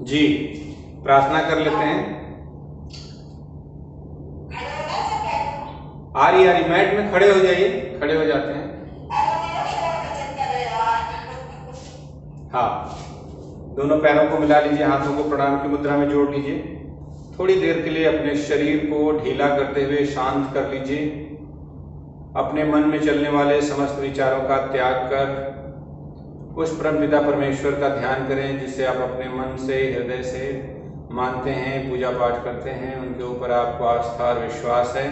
जी, प्रार्थना कर लेते हैं। आ रही मैट में खड़े हो जाइए, खड़े हो जाते हैं। हाँ, दोनों पैरों को मिला लीजिए, हाथों को प्रणाम की मुद्रा में जोड़ लीजिए। थोड़ी देर के लिए अपने शरीर को ढीला करते हुए शांत कर लीजिए। अपने मन में चलने वाले समस्त विचारों का त्याग कर उस परमपिता परमेश्वर का ध्यान करें जिसे आप अपने मन से, हृदय से मानते हैं, पूजा पाठ करते हैं, उनके ऊपर आपको आस्था और विश्वास है।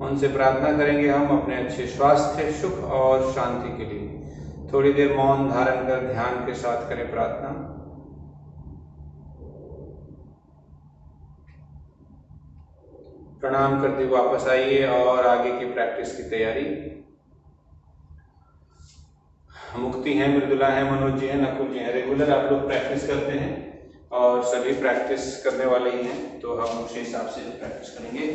उनसे प्रार्थना करेंगे हम अपने अच्छे स्वास्थ्य, सुख और शांति के लिए। थोड़ी देर मौन धारण कर ध्यान के साथ करें प्रार्थना। प्रणाम करते वापस आइए और आगे की प्रैक्टिस की तैयारी। मुक्ति है, मृदुला है, मनोज जी है, नकुल जी है। रेगुलर आप लोग प्रैक्टिस करते हैं और सभी प्रैक्टिस करने वाले ही हैं, तो हम उसी हिसाब से प्रैक्टिस करेंगे।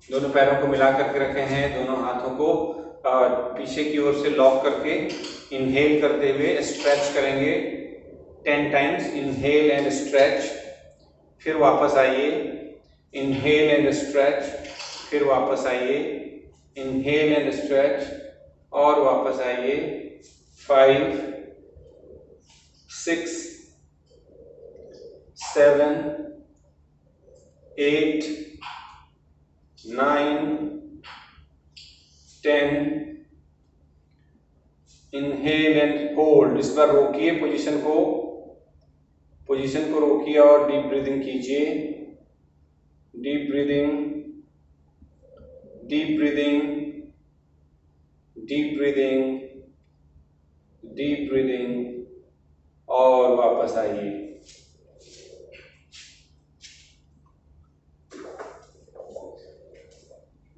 दोनों पैरों को मिला करके रखे हैं, दोनों हाथों को पीछे की ओर से लॉक करके इनहेल करते हुए स्ट्रेच करेंगे 10 टाइम्स। इनहेल एंड स्ट्रेच, फिर वापस आइए, इनहेल एंड स्ट्रेच, फिर वापस आइए, इनहेल एंड स्ट्रेच और वापस आइए। 5, 6, 7, 8, 9, 10। Inhale and hold. इस बार रोकिए पोजीशन को रोकिए और डीप ब्रीदिंग कीजिए। Deep breathing, deep breathing, deep breathing, deep breathing और वापस आइए।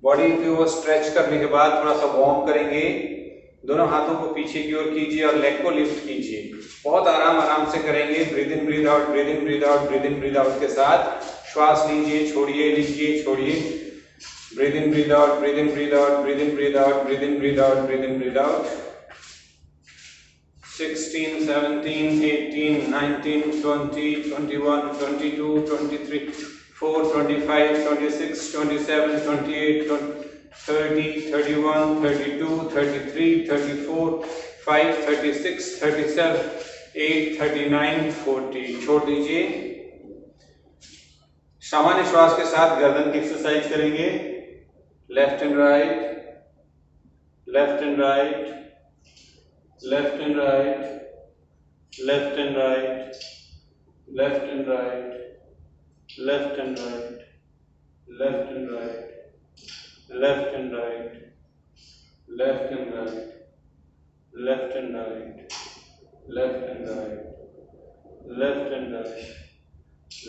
बॉडी को स्ट्रेच करने के बाद थोड़ा सा वार्म करेंगे। दोनों हाथों को पीछे की ओर कीजिए और लेग को लिफ्ट कीजिए। बहुत आराम से करेंगे। Breathe in breathe out, breathe in breathe out, breathe in breathe out के साथ श्वास लीजिए, छोड़िए, लीजिए, छोड़िए। Breathe in breathe out, breathe in breathe out, breathe in breathe out, breathe in breathe out, breathe in breathe out. 16, 17, 18, 19, 20, 21, 22, 23, 4, 25, 26, 27, 28, 30, 31, 32, 33, 34, 5, 36, 37, 8, 39, 40। छोड़ दीजिए। सामान्य श्वास के साथ गर्दन की एक्सरसाइज करेंगे। Left and right, left and right, left and right, left and right, left and right, left and right, left and right, left and right, left and right, left and right, left and right, left and right,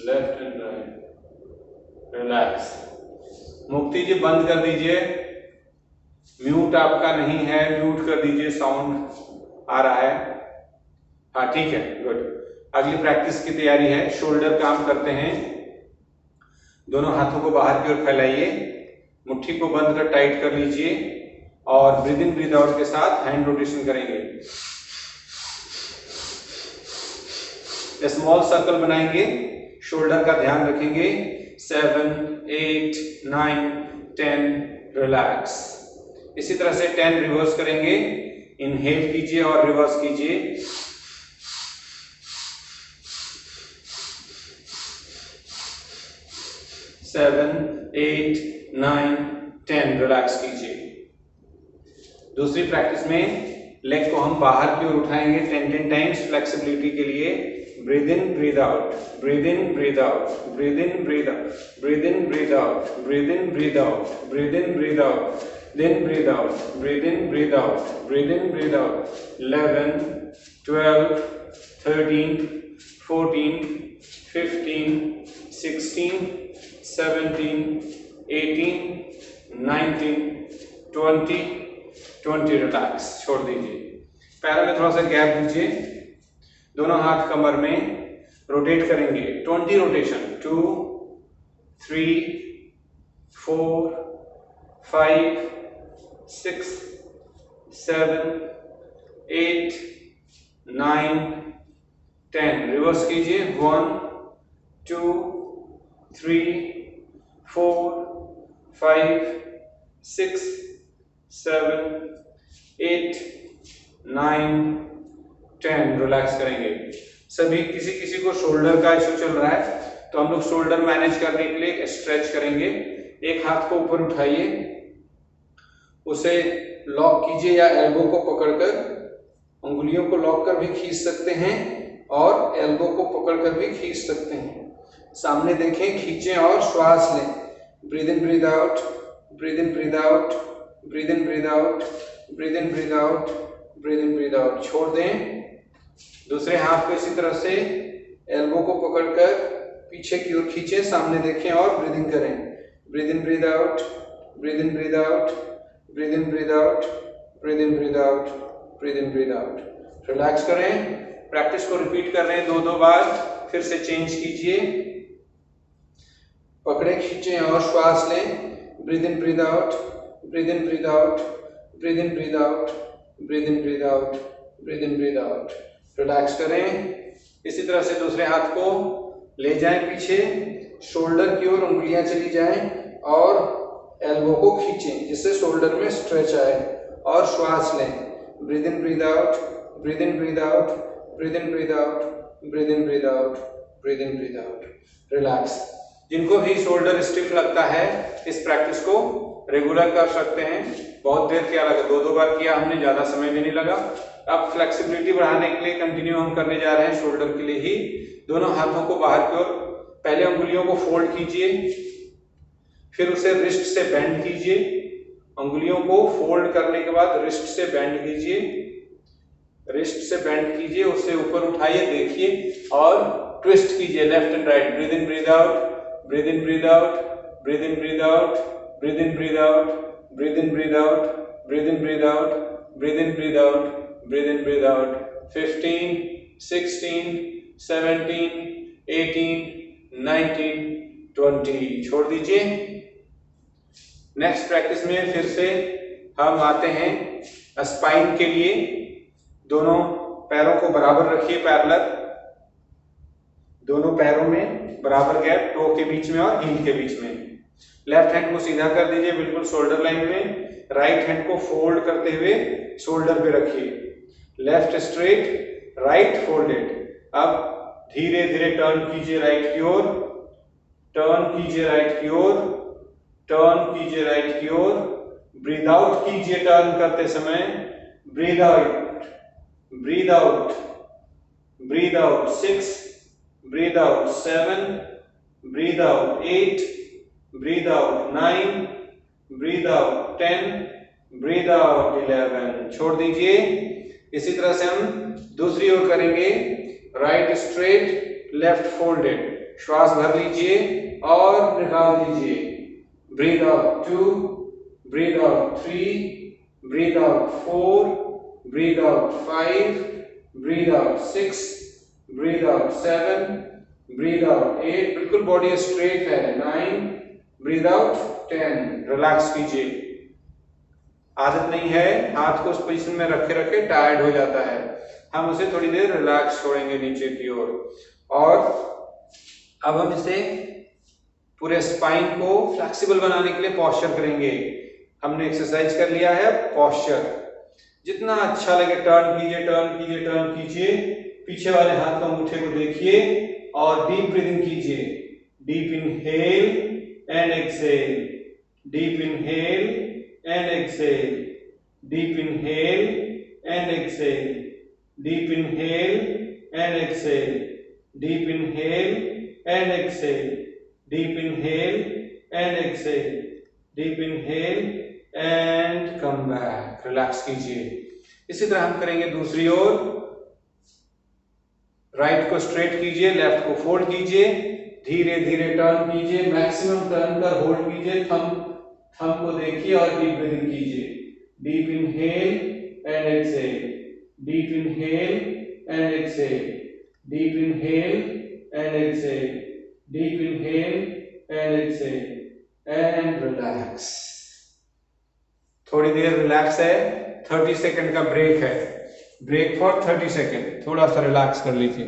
left and right. Relax. मुक्ति जी बंद कर दीजिए, mute आपका नहीं है, mute कर दीजिए, sound आ रहा है। हाँ ठीक है, गुड। अगली प्रैक्टिस की तैयारी है। शोल्डर काम करते हैं। दोनों हाथों को बाहर की ओर फैलाइए, मुट्ठी को बंद कर टाइट कर लीजिए और ब्रीद इन ब्रीद आउट के साथ हैंड रोटेशन करेंगे। स्मॉल सर्कल बनाएंगे, शोल्डर का ध्यान रखेंगे। 7, 8, 9, 10, रिलैक्स। इसी तरह से 10 रिवर्स करेंगे। इनहेल कीजिए और रिवर्स कीजिए। 7, 8, 9, 10, रिलैक्स कीजिए। दूसरी प्रैक्टिस में लेग को हम बाहर की ओर उठाएंगे 10 टाइम्स फ्लेक्सिबिलिटी के लिए। Breathe in breathe out, breathe in breathe out, breathe in breathe out, breathe in breathe out, breathe in breathe out, breathe in breathe out, then breathe out, breathe in, breathe out, breathe in, breathe out. 11, 12, 13, 14, 15, 16, 17, 18, 19, 20, 20। Relax, छोड़ दीजिए। पैरों में थोड़ा सा gap दीजिए। दोनों हाथ कमर में रोटेट करेंगे। 20 रोटेशन। 2, 3, 4, 5, 6, 7, 8, 9, 10, रिवर्स कीजिए 1 2 3 4 5 6 7 8 9 10, रिलैक्स करेंगे। सभी किसी को शोल्डर का इशू चल रहा है तो हम लोग शोल्डर मैनेज करने के लिए स्ट्रेच करेंगे। एक हाथ को ऊपर उठाइए, उसे लॉक कीजिए या एल्बो को पकड़कर, उंगलियों को लॉक कर भी खींच सकते हैं और एल्बो को पकड़कर भी खींच सकते हैं। सामने देखें, खींचें और श्वास लें। Breathe in breathe out, breathe in breathe out, breathe in breathe out, breathe in breathe out, breathe in breathe out. छोड़ दें। दूसरे हाथ को इसी तरह से एल्बो को पकड़कर पीछे की ओर खींचें, सामने देखें और ब्रीदिंग करें। Breathe in breathe out, breathe in breathe out, breathe in breathe out, breathe in breathe out, breathe in breathe out. Relax करें। प्रैक्टिस को रिपीट कर रहे हैं 2-2 बार, फिर से चेंज कीजिए। पकड़े, खींचें और श्वास लें। Breathe in breathe out, breathe in breathe out, breathe in breathe out, breathe in breathe out, breathe in breathe out. Relax करें। इसी तरह से दूसरे हाथ को ले जाएं पीछे, शोल्डर की ओर उंगलियां चली जाएं और एल्बो को खींचें जिससे शोल्डर में स्ट्रेच आए और श्वास लें। Breathe in breathe out, breathe in breathe out, breathe in breathe out, breathe in breathe out, breathe in breathe out. Relax. जिनको भी शोल्डर स्टिफ लगता है इस प्रैक्टिस को रेगुलर कर सकते हैं। बहुत देर क्या लगा, 2-2 बार किया हमने, ज्यादा समय भी नहीं लगा। अब फ्लेक्सिबिलिटी बढ़ाने के लिए कंटिन्यू हम करने जा रहे हैं शोल्डर के लिए ही। दोनों हाथों को बाहर की ओर, पहले उंगलियों को फोल्ड कीजिए, फिर उसे रिस्ट से बेंड कीजिए। उंगलियों को फोल्ड करने के बाद रिस्ट से बेंड कीजिए, रिस्ट से बेंड कीजिए, उससे ऊपर उठाइए, देखिए और ट्विस्ट कीजिए left and right. Breathe in breathe out, breathe in breathe out, breathe in breathe out, breathe in breathe out, breathe in breathe out, breathe in breathe out, breathe in breathe out, breathe in breathe out. 15 16 17 18 19 20। छोड़ दीजिए। Next practice में फिर से हम आते हैं spine के लिए। दोनों पैरों को बराबर रखिए, पैरेलल, दोनों पैरों में बराबर गैप, टो के बीच में और हील के बीच में। लेफ्ट हैंड को सीधा कर दीजिए बिल्कुल शोल्डर लाइन में। राइट हैंड को फोल्ड करते हुए शोल्डर पे रखिए। Left straight, right folded. अब धीरे धीरे टर्न कीजिए राइट की ओर, टर्न कीजिए राइट की ओर, टर्न कीजिए राइट की ओर। ब्रीद आउट कीजिए टर्न करते समय। Breathe out, breathe out, breathe out 6, breathe out 7, breathe out 8, breathe out 9, breathe out 10, breathe out 11। छोड़ दीजिए। इसी तरह से हम दूसरी ओर करेंगे। Right straight, left folded. श्वास भर लीजिए और निकाल दीजिए। Breathe out 2, breathe out 3, breathe out 4, breathe out 5, breathe out 6, breathe out 7, breathe out 8, बिल्कुल बॉडी स्ट्रेट है। 9, ब्रीद आउट 10। रिलैक्स कीजिए। आदत नहीं है हाथ को उस पोजीशन में रखे रखे टायर्ड हो जाता है, हम उसे थोड़ी देर रिलैक्स छोड़ेंगे नीचे की ओर। और अब हम इसे पूरे स्पाइन को फ्लेक्सिबल बनाने के लिए पोस्चर करेंगे। हमने एक्सरसाइज कर लिया है पोस्चर। जितना अच्छा लगे टर्न कीजिए, टर्न कीजिए, टर्न कीजिए। पीछे वाले हाथ का अंगूठे को देखिए और डीप ब्रीदिंग कीजिए। Deep inhale and exhale, deep inhale and exhale, deep inhale and exhale, deep inhale and exhale, deep inhale and exhale, deep inhale and exhale, deep inhale and come back. Relax कीजिए। इसी तरह हम करेंगे दूसरी ओर। Right को straight कीजिए, left को fold कीजिए, धीरे धीरे टर्न कीजिए, मैक्सिमम टर्न कर होल्ड कीजिए, थंब को देखिए और डीप ब्रीदिंग कीजिए। Deep inhale and exhale, deep inhale and exhale, deep inhale and exhale, deep inhale and exhale and relax. थोड़ी देर रिलैक्स है, 30 सेकंड का ब्रेक है। ब्रेक फॉर 30 सेकंड, थोड़ा सा रिलैक्स कर लीजिए।